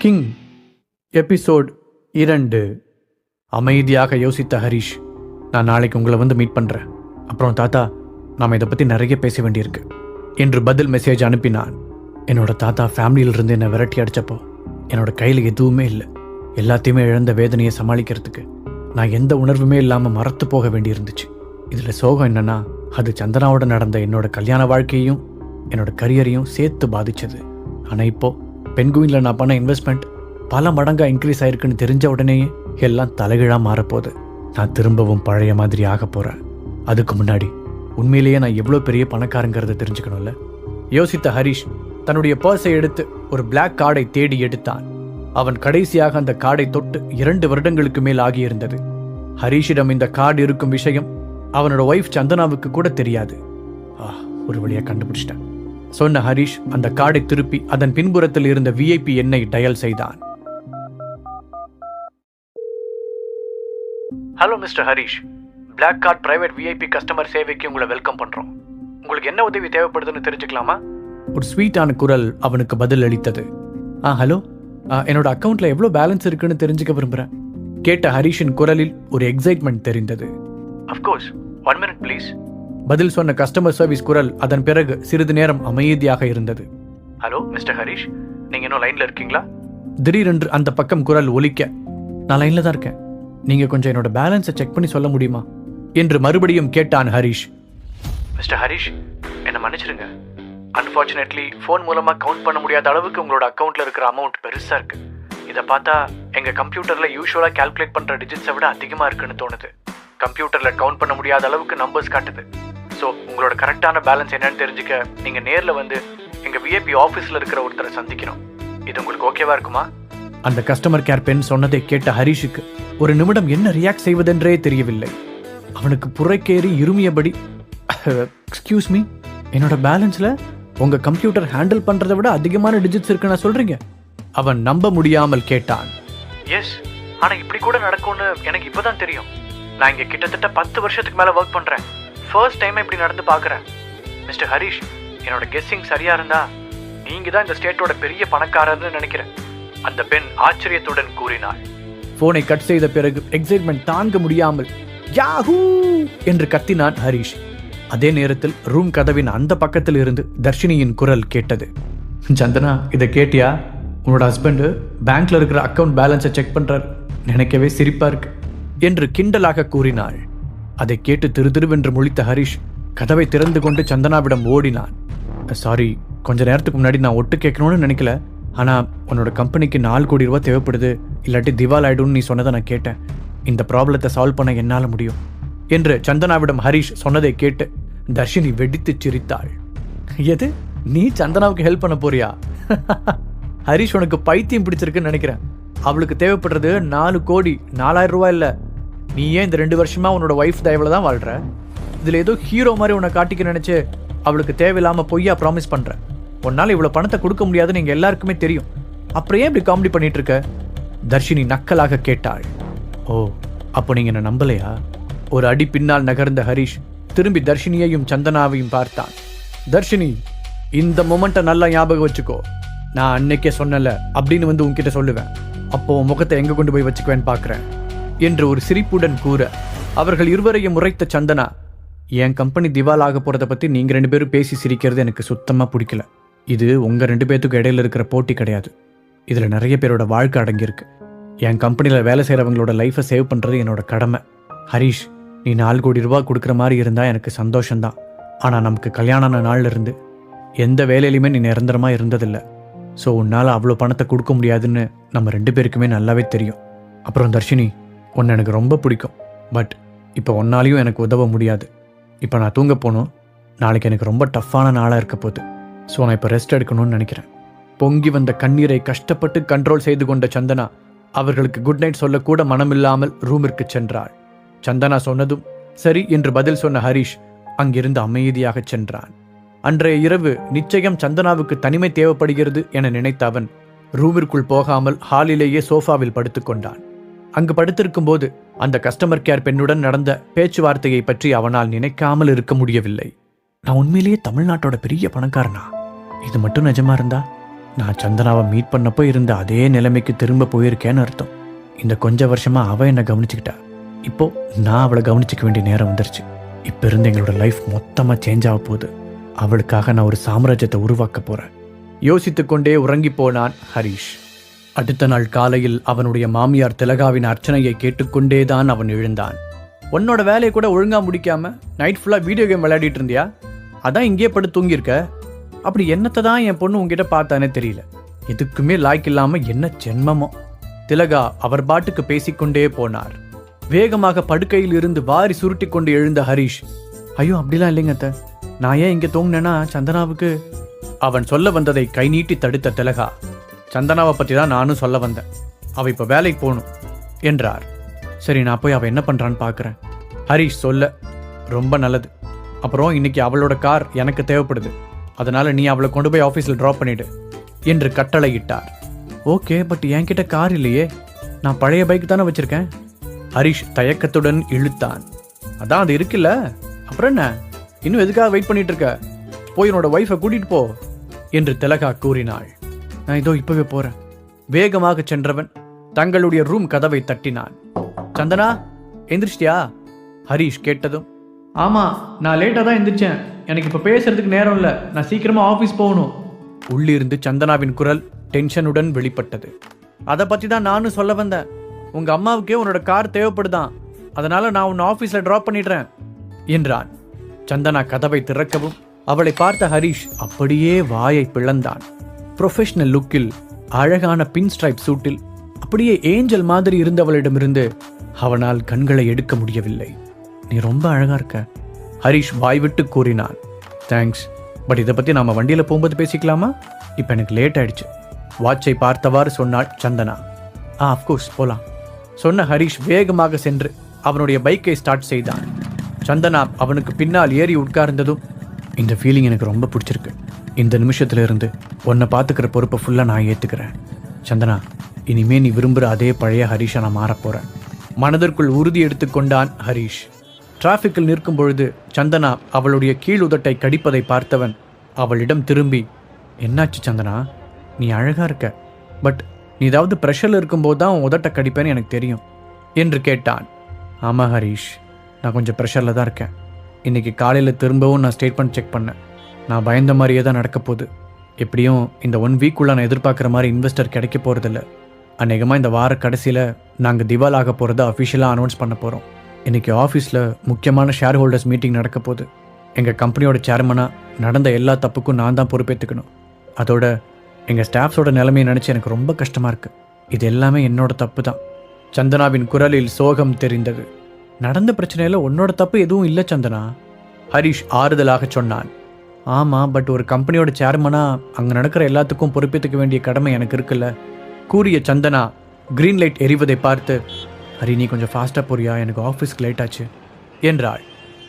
King episode 2. அமைதியாக யோசித்த ஹரிஷ், நான் நாளைக்கு உங்களை வந்து மீட் பண்ணுறேன். அப்புறம் தாத்தா, நாம் இதை பற்றி நிறைய பேச வேண்டியிருக்கு என்று பதில் மெசேஜ் அனுப்பினான். என்னோட தாத்தா ஃபேமிலியிலிருந்து என்னை விரட்டி அடித்தப்போ என்னோட கையில் எதுவுமே இல்லை. எல்லாத்தையுமே இழந்த வேதனையை சமாளிக்கிறதுக்கு நான் எந்த உணர்வுமே இல்லாமல் மறத்து போக வேண்டியிருந்துச்சு. இதில் சோகம் என்னன்னா, அது சந்தனாவோட நடந்த என்னோட கல்யாண வாழ்க்கையையும் என்னோட கரியரையும் சேர்த்து பாதிச்சது. ஆனால் இப்போது பென்குயினில் நான் பண்ண இன்வெஸ்ட்மெண்ட் பல மடங்காக இன்க்ரீஸ் ஆயிருக்குன்னு தெரிஞ்ச உடனேயே எல்லாம் தலைகீழாக மாறப்போகுது. நான் திரும்பவும் பழைய மாதிரி ஆக போகிறேன். அதுக்கு முன்னாடி உண்மையிலேயே நான் எவ்வளோ பெரிய பணக்காரங்கிறத தெரிஞ்சுக்கணும்ல. யோசித்த ஹரிஷ் தன்னுடைய பர்ஸை எடுத்து ஒரு பிளாக் கார்டை தேடி எடுத்தான். அவன் கடைசியாக அந்த கார்டை தொட்டு 2 வருடங்களுக்கு மேல் ஆகியிருந்தது. ஹரிஷிடம் இந்த கார்டு இருக்கும் விஷயம் அவனோட ஒய்ஃப் சந்தனாவுக்கு கூட தெரியாது. ஒரு வழியாக கண்டுபிடிச்சிட்டேன் சொன்ன ஹரிஷ் அந்த கார்டை திருப்பி அதன் பின்புறத்தில் இருந்த விஐபி எண்ணை டயல் செய்தான். Hello mister Harish, black card private VIP customer சேவைக்கு உங்களை வெல்கம் பண்றோம். உங்களுக்கு என்ன உதவி தேவைப்படுதுன்னு தெரிஞ்சுக்கலாமா? ஒரு ஸ்வீட்டான குரல் அவனுக்கு பதில் அளித்தது. ஹலோ, என்னோட அக்கௌண்ட்ல எவ்வளோ பேலன்ஸ் இருக்குன்னு தெரிஞ்சுக்க விரும்புகிறேன் கேட்ட ஹரிஷின் குரலில் ஒரு எக்ஸைட்மெண்ட் தெரிந்தது. அஃப்கோர்ஸ், 1 minute ப்ளீஸ் பதில் சொன்ன கஸ்டமர் சர்வீஸ் குரல் அதன் பிறகு சிறிது நேரம் அமைதியாக இருந்தது. ஹலோ மிஸ்டர் ஹரிஷ், நீங்க இன்னும் லைன்ல இருக்கீங்களா? திடீரென்று அந்த பக்கம் குரல் ஒலிக்க, நான் லைன்ல தான் இருக்கேன், நீங்க கொஞ்சம் என்னோட பேலன்ஸை செக் பண்ணி சொல்ல முடியுமா என்று மறுபடியும் கேட்டான் ஹரிஷ். மிஸ்டர் ஹரிஷ், என்ன மன்னிச்சிருங்க. அன்ஃபார்ச்சுனேட்லி ஃபோன் மூலமா கவுண்ட் பண்ண முடியாத அளவுக்கு உங்களோட அக்கௌண்ட்ல இருக்கிற அமௌண்ட் பெருசா இருக்கு. இதை பார்த்தா எங்க கம்ப்யூட்டர்ல யூஸ்வலா கால்குலேட் பண்ற டிஜிட்ஸை விட அதிகமா இருக்குன்னு தோணுது. கம்ப்யூட்டர்ல கவுண்ட் பண்ண முடியாத அளவுக்கு நம்பர்ஸ் காட்டுது. ஸோ உங்களோட கரெக்டான பேலன்ஸ் என்னன்னு தெரிஞ்சுக்க நீங்க நேர்ல வந்து எங்க விஐபி ஆஃபீஸ்ல இருக்கிற ஒருத்தரை சந்திக்கணும். இது உங்களுக்கு ஓகேவா இருக்குமா? அந்த கஸ்டமர் கேர் பெண் சொன்னதை கேட்ட ஹரிஷுக்கு ஒரு நிமிடம் என்ன ரியாக்ட் செய்வதென்றே தெரியவில்லை. அவனுக்கு புறைக்கேறி இருமியபடி, எக்ஸ்கியூஸ் மீ, என்னோட பேலன்ஸ்ல உங்க கம்ப்யூட்டர் ஹேண்டில் பண்றதை விட அதிகமான டிஜிட்ஸ் இருக்குன்னு சொல்றீங்க? அவன் நம்ப முடியாமல் கேட்டான். எஸ், ஆனா இப்படி கூட நடக்கும்னு எனக்கு இப்பதான் தெரியும். நான் இங்க கிட்டத்தட்ட 10 வருஷத்துக்கு மேல ஒர்க் பண்றேன். ஃபர்ஸ்ட் டைம் இப்படி நடந்து பாக்குறேன். மிஸ்டர் ஹரிஷ், என்னோட கெஸ்ஸிங் சரியா இருந்தா நீங்க தான் இந்த ஸ்டேட்டோட பெரிய பணக்காரர்னு நினைக்கிறேன் அந்த பெண் ஆச்சரியத்துடன் கூறினாள். போனை கட் செய்த பிறகு எக்ஸைட்மெண்ட் தாங்க முடியாமல் யாஹூ என்று கத்தினான் ஹரிஷ். அதே நேரத்தில் ரூம் கதவின் அந்த பக்கத்தில் இருந்து தர்ஷினியின் குரல் கேட்டது. சந்தனா, இதை கேட்டியா? உன்னோட ஹஸ்பண்ட் பேங்க்ல இருக்கிற அக்கௌண்ட் பேலன்ஸை செக் பண்றார். நினைக்கவே சிரிப்பா இருக்கு என்று கிண்டலாக கூறினாள். அதை கேட்டு திருதிருவென்று முழித்த ஹரிஷ் கதவை திறந்து கொண்டு சந்தனாவிடம் ஓடினான். சாரி, கொஞ்ச நேரத்துக்கு முன்னாடி நான் ஒட்டு கேட்கணும்னு நினைக்கல. ஆனா உன்னோட கம்பெனிக்கு 4 கோடி ரூபாய் தேவைப்படுது, இல்லாட்டி திவால் ஆயிடும்னு நீ சொன்னதை நான் கேட்டேன். இந்த ப்ராப்ளத்தை சால்வ் பண்ண என்னால முடியும் என்று சந்தனாவிடம் ஹரிஷ் சொன்னதை கேட்டு தர்ஷினி வெடித்து சிரித்தாள். எது, நீ சந்தனாவுக்கு ஹெல்ப் பண்ண போறியா? ஹரிஷ், உனக்கு பைத்தியம் பிடிச்சிருக்குன்னு நினைக்கிறேன். அவளுக்கு தேவைப்படுறது 4 கோடி 4000 ரூபாய் இல்ல. நீ ஏன் இந்த 2 வருஷமா உன்னோட ஒய்ஃப் தயவுல தான் வாழ்ற? இதுல ஏதோ ஹீரோ மாதிரி உன்னை காட்டிக்க நினைச்சு அவளுக்கு தேவையில்லாம பொய்யா ப்ராமிஸ் பண்ற. உன்னால இவ்வளவு பணத்தை கொடுக்க முடியாதுன்னு எங்க எல்லாருக்குமே தெரியும். அப்புறம் ஏன் இப்படி காமெடி பண்ணிட்டு இருக்க? தர்ஷினி நக்கலாக கேட்டாள். ஓ, அப்போ நீங்க என்ன நம்பலையா? ஒரு அடி பின்னால் நகர்ந்த ஹரிஷ் திரும்பி தர்ஷினியையும் சந்தனாவையும் பார்த்தான். தர்ஷினி, இந்த மொமெண்ட்டை நல்லா ஞாபகம் வச்சுக்கோ. நான் அன்னைக்கே சொன்னல அப்படின்னு வந்து உன்கிட்ட சொல்லுவேன். அப்போ முகத்தை எங்க கொண்டு போய் வச்சுக்குவேன்னு பாக்குறேன் என்று ஒரு சிரிப்புடன் கூற, அவர்கள் இருவரையும் உரைத்த சந்தனா, என் கம்பெனி திவால் ஆக போறதை பத்தி நீங்க 2 பேரும் பேசி சிரிக்கிறது எனக்கு சுத்தமா பிடிக்கல. இது உங்க 2 பேத்துக்கு இடையில இருக்கிற போட்டி கிடையாது. இதுல நிறைய பேரோட வாழ்க்கை அடங்கியிருக்கு. என் கம்பெனியில வேலை செய்யறவங்களோட லைஃபை சேவ் பண்றது என்னோட கடமை. ஹரிஷ், நீ 4 கோடி ரூபாய் கொடுக்குற மாதிரி இருந்தா எனக்கு சந்தோஷம்தான். ஆனா நமக்கு கல்யாணம் ஆன நாள்ல இருந்து எந்த வேலையிலுமே நீ நிரந்தரமா இருந்ததில்லை. ஸோ உன்னால் அவ்வளோ பணத்தை கொடுக்க முடியாதுன்னு நம்ம 2 பேருக்குமே நல்லாவே தெரியும். அப்புறம் தர்ஷினி, உன்னை எனக்கு ரொம்ப பிடிக்கும். பட் இப்போ உன்னாலையும் எனக்கு உதவ முடியாது. இப்போ நான் தூங்க போகணும். நாளைக்கு எனக்கு ரொம்ப டஃப்பான நாளாக இருக்க போகுது. ஸோ நான் இப்போ ரெஸ்ட் எடுக்கணும்னு நினைக்கிறேன். பொங்கி வந்த கண்ணீரை கஷ்டப்பட்டு கண்ட்ரோல் செய்து கொண்ட சந்தனா அவர்களுக்கு குட் நைட் சொல்லக்கூட மனமில்லாமல் ரூமிற்கு சென்றாள். சந்தனா சொன்னதும் சரி என்று பதில் சொன்ன ஹரிஷ் அங்கிருந்து அமைதியாக சென்றான். அன்றைய இரவு நிச்சயம் சந்தனாவுக்கு தனிமை தேவைப்படுகிறது என நினைத்த அவன் ரூமிற்குள் போகாமல் ஹாலிலேயே சோஃபாவில் படுத்துக்கொண்டான். அங்கு படுத்திருக்கும் போது அந்த கஸ்டமர் கேர் பெண்ணுடன் நடந்த பேச்சுவார்த்தையை பற்றி அவனால் நினைக்காமல் இருக்க முடியவில்லை. நான் உண்மையிலேயே தமிழ்நாட்டோட பெரிய பணக்காரனா? இது மட்டும் நிஜமா இருந்தா நான் சந்தனாவை மீட் பண்ணப்போ இருந்த அதே நிலைமைக்கு திரும்ப போயிருக்கேன்னு அர்த்தம். இந்த கொஞ்ச வருஷமாக அவள் என்னை கவனிச்சுக்கிட்டா. இப்போ நான் அவளை கவனிச்சிக்க வேண்டிய நேரம் வந்துருச்சு. இப்போ இருந்து எங்களோட லைஃப் மொத்தமாக சேஞ்ச் ஆக போகுது. அவளுக்காக நான் ஒரு சாம்ராஜ்யத்தை உருவாக்க போகிறேன். யோசித்து கொண்டே உறங்கி போனான் ஹரிஷ். அடுத்த நாள் காலையில் அவனுடைய மாமியார் திலகாவின் அர்ச்சனையை கேட்டுக்கொண்டே தான் அவன் எழுந்தான். உன்னோட வேலையை கூட ஒழுங்காக முடிக்காம நைட் ஃபுல்லாக வீடியோ கேம் விளையாடிட்டு இருந்தியா? அதான் இங்கே படுத்து தூங்கியிருக்க. அப்படி என்னத்தை தான் என் பொண்ணு உங்ககிட்ட பார்த்தானே தெரியல. எதுக்குமே லாய்க்கு இல்லாமல் என்ன ஜென்மமோ. திலகா அவர் பாட்டுக்கு பேசிக்கொண்டே போனார். வேகமாக படுக்கையில் இருந்து வாரி சுருட்டி கொண்டு எழுந்த ஹரிஷ், ஐயோ அப்படிலாம் இல்லைங்க அத்தை, நான் ஏன் இங்கே தூங்கினேன்னா சந்தனாவுக்கு... அவன் சொல்ல வந்ததை கை நீட்டி தடுத்த திலகா, சந்தனாவை பற்றி தான் நானும் சொல்ல வந்தேன். அவள் இப்போ வேலைக்கு போகணும் என்றார். சரி, நான் போய் அவள் என்ன பண்ணுறான்னு பார்க்குறேன். ஹரிஷ் சொல்ல, ரொம்ப நல்லது. அப்புறம் இன்னைக்கு அவளோட கார் எனக்கு தேவைப்படுது. அதனால நீ அவளை கொண்டு போய் ஆஃபீஸில் ட்ராப் பண்ணிடு என்று கட்டளையிட்டார். ஓகே, பட் என்கிட்ட கார் இல்லையே, நான் பழைய பைக் தானே வச்சிருக்கேன். ஹரிஷ் தயக்கத்துடன் இழுத்தான். அதான் அது இருக்குல்ல, அப்புறம் என்ன, இன்னும் எதுக்காக வெயிட் பண்ணிட்டு இருக்க? போய் என்னோட ஒய்ஃபை கூட்டிட்டு போ என்று திலகா கூறினாள். நான் இதோ இப்பவே போறேன். வேகமாக சென்றவன் தங்களுடைய ரூம் கதவை தட்டினான். சந்தனா, எந்திரிச்சிட்டியா? ஹரிஷ் கேட்டதும், ஆமா, நான் லேட்டாக தான் எந்திரிச்சேன். எனக்கு இப்போ பேசுறதுக்கு நேரம் இல்லை, நான் சீக்கிரமா ஆஃபீஸ் போகணும். உள்ளிருந்து சந்தனாவின் குரல் டென்ஷனுடன் வெளிப்பட்டது. அதை பற்றி தான் நானும் சொல்ல வந்தேன். உங்க அம்மாவுக்கே உன்னோட கார் தேவைப்படுதான், அதனால நான் உன்னை ஆஃபீஸில் ட்ராப் பண்ணிடுறேன் என்றான். சந்தனா கதவை திறக்கவும் அவளை பார்த்த ஹரிஷ் அப்படியே வாயை பிளந்தான். ப்ரொஃபஷனல் லுக்கில், அழகான பின் ஸ்ட்ரைப் சூட்டில் அப்படியே ஏஞ்சல் மாதிரி இருந்தவளிடமிருந்து அவனால் கண்களை எடுக்க முடியவில்லை. நீ ரொம்ப அழகா இருக்க, ஹரிஷ் வாய்விட்டு கூறினான். தேங்க்ஸ், பட் இதை பற்றி நாம வண்டியில் போகும்போது பேசிக்கலாமா? இப்போ எனக்கு லேட் ஆயிடுச்சு. வாட்சை பார்த்தவாறு சொன்னாள் சந்தனா. அஃப்கோர்ஸ், போலாம் சொன்ன ஹரிஷ் வேகமாக சென்று அவனுடைய பைக்கை ஸ்டார்ட் செய்தான். சந்தனா அவனுக்கு பின்னால் ஏறி உட்கார்ந்ததும், இந்த ஃபீலிங் எனக்கு ரொம்ப பிடிச்சிருக்கு. இந்த நிமிஷத்துல இருந்து உன்னை பார்த்துக்கிற பொறுப்பை ஃபுல்லாக நான் ஏற்றுக்கிறேன். சந்தனா, இனிமே நீ விரும்புகிற அதே பழைய ஹரிஷை நான் மாறப்போகிறேன். மனதிற்குள் உறுதி எடுத்துக்கொண்டான் ஹரிஷ். டிராஃபிக்கில் நிற்கும் பொழுது சந்தனா அவளுடைய கீழ் உதட்டை கடிப்பதை பார்த்தவன் அவளிடம் திரும்பி, என்னாச்சு சந்தனா, நீ அழகா இருக்க, பட் நீ ஏதாவது ப்ரெஷரில் இருக்கும்போது தான் உன் உதட்டை கடிப்பேன்னு எனக்கு தெரியும் என்று கேட்டான். ஆமாம் ஹரிஷ், நான் கொஞ்சம் ப்ரெஷரில் தான் இருக்கேன். இன்றைக்கி காலையில் திரும்பவும் நான் ஸ்டேட்மெண்ட் செக் பண்ணேன். நான் பயந்த மாதிரியே தான் நடக்க போகுது. எப்படியும் இந்த 1 வீக்குள்ளே நான் எதிர்பார்க்குற மாதிரி இன்வெஸ்டர் கிடைக்க போகிறதில்ல. அநேகமாக இந்த வார கடைசியில் நாங்கள் திவால் ஆக போகிறத அஃபிஷியலாக அனௌன்ஸ் பண்ண போகிறோம். இன்றைக்கி ஆஃபீஸில் முக்கியமான ஷேர் ஹோல்டர்ஸ் மீட்டிங் நடக்க போகுது. எங்கள் கம்பெனியோட சேர்மனாக நடந்த எல்லா தப்புக்கும் நான் தான் பொறுப்பேற்றுக்கணும். அதோட எங்கள் ஸ்டாஃப்ஸோட நிலைமையை நினச்சி எனக்கு ரொம்ப கஷ்டமாக இருக்குது. இது எல்லாமே என்னோட தப்பு தான். சந்தனாவின் குரலில் சோகம் தெரிந்தது. நடந்த பிரச்சனையில் உன்னோட தப்பு எதுவும் இல்லை சந்தனா, ஹரிஷ் ஆறுதலாக சொன்னான். ஆமாம், பட் ஒரு கம்பெனியோட சேர்மனாக அங்கே நடக்கிற எல்லாத்துக்கும் பொறுப்பேற்றுக்க வேண்டிய கடமை எனக்கு இருக்குல்ல கூறிய சந்தனா கிரீன் லைட் எரிவதை பார்த்து, ஹரி நீ கொஞ்சம் ஃபாஸ்ட்டாக போறியா, எனக்கு ஆஃபீஸ்க்கு லேட் ஆச்சு என்றாள்.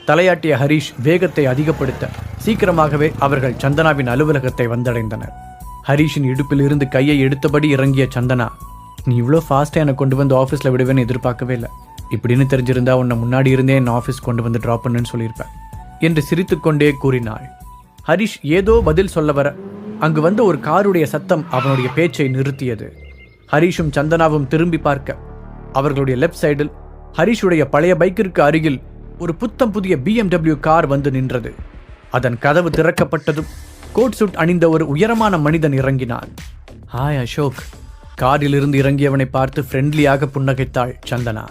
தலையாட்டிய ஹரிஷ் வேகத்தை அதிகப்படுத்த சீக்கிரமாகவே அவர்கள் சந்தனாவின் அலுவலகத்தை வந்தடைந்தனர். ஹரிஷின் இடுப்பில் இருந்து கையை எடுத்தபடி இறங்கிய சந்தனா, நீ இவ்வளோ ஃபாஸ்ட்டாக என்னை கொண்டு வந்து ஆஃபீஸில் விடுவேன்னு எதிர்பார்க்கவே இல்லை. இப்படின்னு தெரிஞ்சிருந்தா உன்னை முன்னாடி இருந்தே என் ஆஃபீஸ் கொண்டு வந்து ட்ராப் பண்ணுன்னு சொல்லியிருப்பேன் என்று சிரித்துக்கொண்டே கூறினாள். ஹரிஷ் ஏதோ பதில் சொல்ல வர அங்கு வந்த ஒரு காருடைய சத்தம் அவனுடைய பேச்சை நிறுத்தியது. ஹரிஷும் சந்தனாவும் திரும்பி பார்க்க அவர்களுடைய லெஃப்ட் சைடில் ஹரிஷுடைய பழைய பைக்கிற்கு அருகில் ஒரு புத்தம் புதிய BMW கார் வந்து நின்றது. அதன் கதவு திறக்கப்பட்டதும் கோட் சூட் அணிந்த ஒரு உயரமான மனிதன் இறங்கினான். ஹாய் அசோக். காரிலிருந்து இறங்கியவனை பார்த்து ஃப்ரெண்ட்லியாக புன்னகைத்தாள் சந்தனா.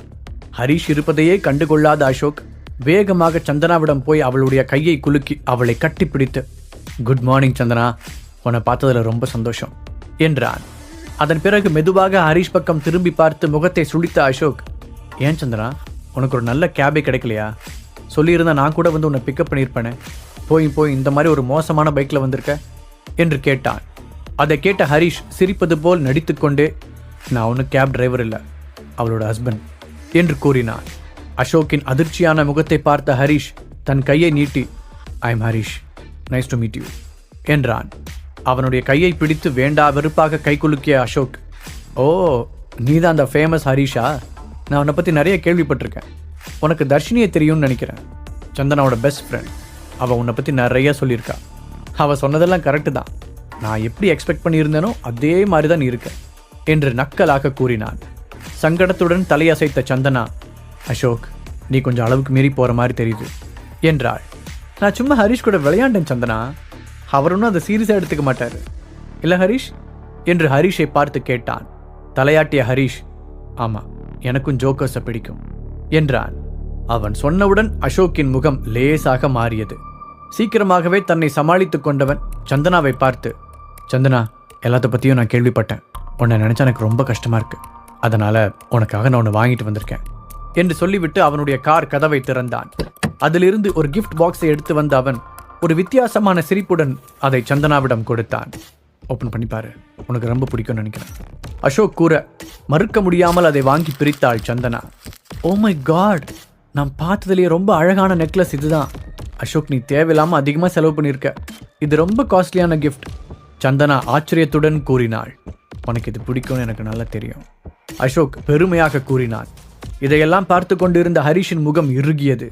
ஹரிஷ் இருப்பதையே கண்டுகொள்ளாத அசோக் வேகமாக சந்தனாவிடம் போய் அவளுடைய கையை குலுக்கி அவளை கட்டிப்பிடித்து, குட் மார்னிங் சந்தனா, உன்னை பார்த்ததில் ரொம்ப சந்தோஷம் என்றான். அதன் பிறகு மெதுவாக ஹரிஷ் பக்கம் திரும்பி பார்த்து முகத்தை சுளித்த அசோக், ஏன் சந்தனா, உனக்கு ஒரு நல்ல கேபே கிடைக்கலையா? சொல்லியிருந்தா நான் கூட வந்து உன்னை பிக்கப் பண்ணியிருப்பேனே, போய் இந்த மாதிரி ஒரு மோசமான பைக்கில் வந்திருக்க என்று கேட்டான். அதை கேட்ட ஹரிஷ் சிரிப்பது போல் நடித்துக்கொண்டே, நான் ஒன்றும் கேப் டிரைவர் இல்லை, அவளோட ஹஸ்பண்ட் என்று கூறினான். அசோக்கின் அதிர்ச்சியான முகத்தை பார்த்த ஹரிஷ் தன் கையை நீட்டி, I am Harish, nice to meet you என்றான். அவனுடைய கையை பிடித்து வேண்டா வெறுப்பாக கை குலுக்கிய அசோக், ஓ நீதான் அந்த ஃபேமஸ் ஹரிஷா? நான் உன்னை பற்றி நிறைய கேள்விப்பட்டிருக்கேன். உனக்கு தர்ஷினியை தெரியும்னு நினைக்கிறேன், சந்தனாவோட பெஸ்ட் ஃப்ரெண்ட். அவள் உன்னை பற்றி நிறைய சொல்லியிருக்கா. அவள் சொன்னதெல்லாம் கரெக்டு தான். நான் எப்படி எக்ஸ்பெக்ட் பண்ணியிருந்தேனோ அதே மாதிரி தான் இருக்க என்று நக்கலாக கூறினான். சங்கடத்துடன் தலையசைத்த சந்தனா, அசோக், நீ கொஞ்சம் அளவுக்கு மீறி போகிற மாதிரி தெரியுது என்றாள். நான் சும்மா ஹரிஷ் கூட விளையாண்டேன் சந்தனா, அவர் ஒன்றும் அதை சீரியஸாக எடுத்துக்க மாட்டார் இல்லை ஹரிஷ் என்று ஹரிஷை பார்த்து கேட்டான். தலையாட்டிய ஹரிஷ், ஆமாம், எனக்கும் ஜோக்கர்ஸை பிடிக்கும் என்றான். அவன் சொன்னவுடன் அசோக்கின் முகம் லேசாக மாறியது. சீக்கிரமாகவே தன்னை சமாளித்துக் கொண்டவன் சந்தனாவை பார்த்து, சந்தனா, எல்லாத்த பற்றியும் நான் கேள்விப்பட்டேன். உன்னை நினச்சா எனக்கு ரொம்ப கஷ்டமாக இருக்கு. அதனால் உனக்காக நான் ஒன்று வாங்கிட்டு வந்திருக்கேன் என்று சொல்லிவிட்டு அவனுடைய கார் கதவை திறந்தான். அதிலிருந்து ஒரு கிஃப்ட் பாக்ஸை எடுத்து வந்த அவன் ஒரு வித்தியாசமான சிரிப்புடன் அதை சந்தனாவிடம் கொடுத்தான். ஓப்பன் பண்ணிப்பாரு, உனக்கு ரொம்ப பிடிக்கும்னு நினைக்கிறேன் அசோக் கூற, மறுக்க முடியாமல் அதை வாங்கி பிரித்தாள் சந்தனா. ஓ மை காட், நான் பார்த்ததுலேயே ரொம்ப அழகான நெக்லஸ் இதுதான். அசோக், நீ தேவையில்லாமல் அதிகமாக செலவு பண்ணியிருக்க. இது ரொம்ப காஸ்ட்லியான கிஃப்ட். சந்தனா ஆச்சரியத்துடன் கூறினாள். உனக்கு இது பிடிக்கும்னு எனக்கு நல்லா தெரியும், அசோக் பெருமையாக கூறினான். இதையெல்லாம் பார்த்து கொண்டிருந்த ஹரிஷின் முகம் இறுகியது.